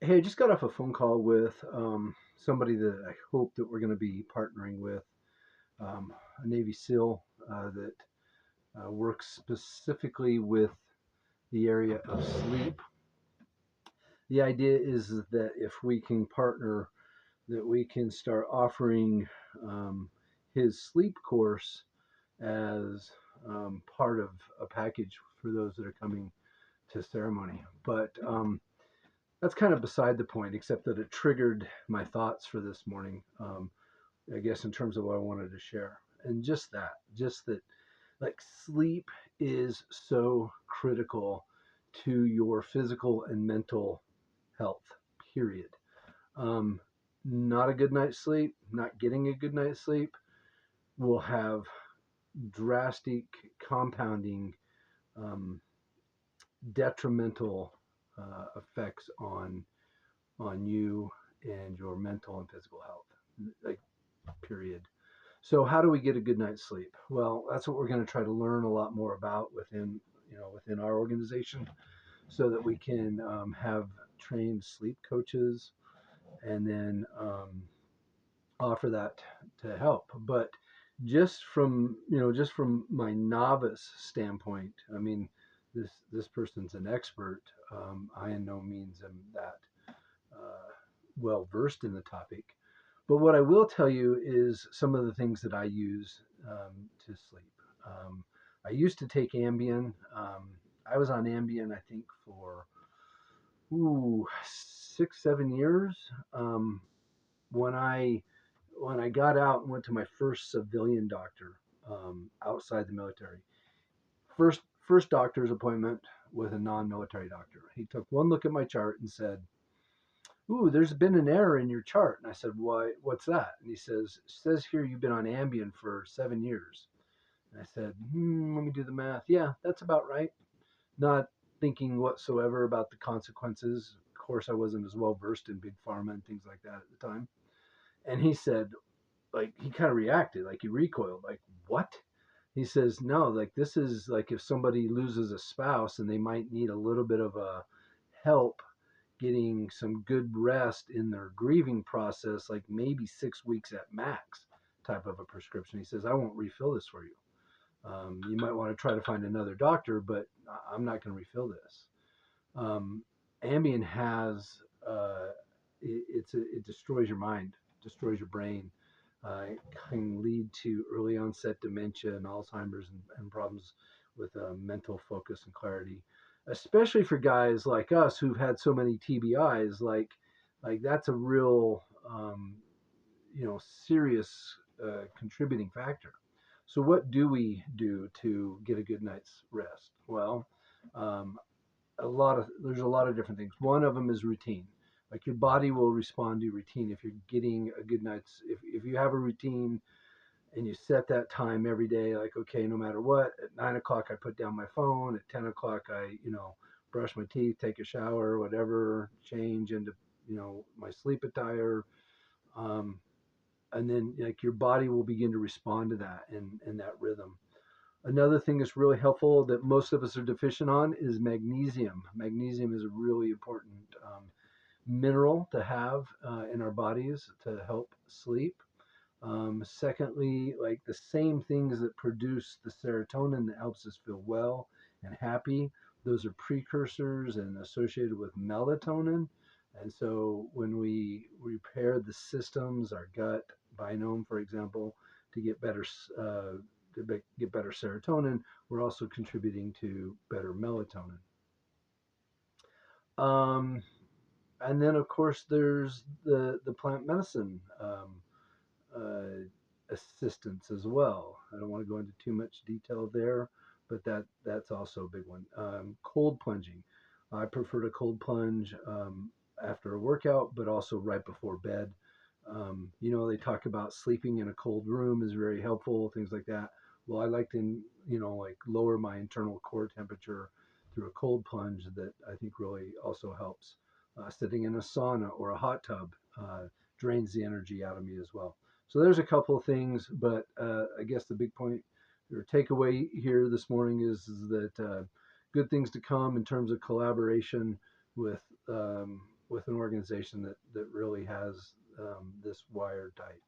Hey, I just got off a phone call with somebody that I hope that we're going to be partnering with, a Navy SEAL that works specifically with the area of sleep. The idea is that if we can partner, that we can start offering um, his sleep course as part of a package for those that are coming to ceremony. But that's kind of beside the point, except that it triggered my thoughts for this morning. I guess in terms of what I wanted to share, and just that, like sleep is so critical to your physical and mental health. Period. Um, Not a good night's sleep, not getting a good night's sleep will have drastic compounding um, detrimental effects on you and your mental and physical health. Like period. So how do we get a good night's sleep? Well, that's what we're going to try to learn a lot more about within our organization, so that we can have trained sleep coaches and then offer that to help. But just from my novice standpoint, I mean, this person's an expert. I in no means am that well versed in the topic. But what I will tell you is some of the things that I use to sleep. I used to take Ambien. I was on Ambien, I think, for 6, 7 years. Um, when I when I got out and went to my first civilian doctor outside the military, first doctor's appointment with a non-military doctor. He took one look at my chart and said, "Ooh, there's been an error in your chart." And I said, "Why? What's that?" And he says here you've been on Ambien for 7 years. And I said, let me do the math. Yeah, that's about right. Not thinking whatsoever about the consequences. Of course, I wasn't as well versed in big pharma and things like that at the time. And he said, like, he kind of reacted, like he recoiled, like, what? He says, no, like, this is like if somebody loses a spouse and they might need a little bit of a help getting some good rest in their grieving process, like maybe 6 weeks at max type of a prescription. He says, I won't refill this for you. You might want to try to find another doctor, but I'm not going to refill this. Um, Ambien has, it destroys your mind, destroys your brain. It can lead to early onset dementia and Alzheimer's and problems with mental focus and clarity, especially for guys like us who've had so many TBIs. Like that's a real, serious contributing factor. So what do we do to get a good night's rest? Well, um, there's a lot of different things. One of them is routine. Like your body will respond to routine if you're getting a good night's. If you have a routine and you set that time every day, like okay, no matter what, at 9 o'clock I put down my phone. At 10 o'clock I brush my teeth, take a shower, whatever, change into my sleep attire. Um, and then like your body will begin to respond to that and that rhythm. Another thing that's really helpful that most of us are deficient on is magnesium. Magnesium is a really important mineral to have in our bodies to help sleep. Secondly, like the same things that produce the serotonin that helps us feel well and happy, those are precursors and associated with melatonin. And so when we repair the systems, our gut biome, for example, to get better get better serotonin, we're also contributing to better melatonin. Um, and then of course there's the plant medicine uh, assistance as well. I don't want to go into too much detail there, but that's also a big one. Cold plunging. I prefer to cold plunge after a workout, but also right before bed. They talk about sleeping in a cold room is very helpful, things like that. Well, I like to, like lower my internal core temperature through a cold plunge that I think really also helps. Sitting in a sauna or a hot tub drains the energy out of me as well. So there's a couple of things, but I guess the big point or takeaway here this morning is that good things to come in terms of collaboration with with an organization that really has this wired tight.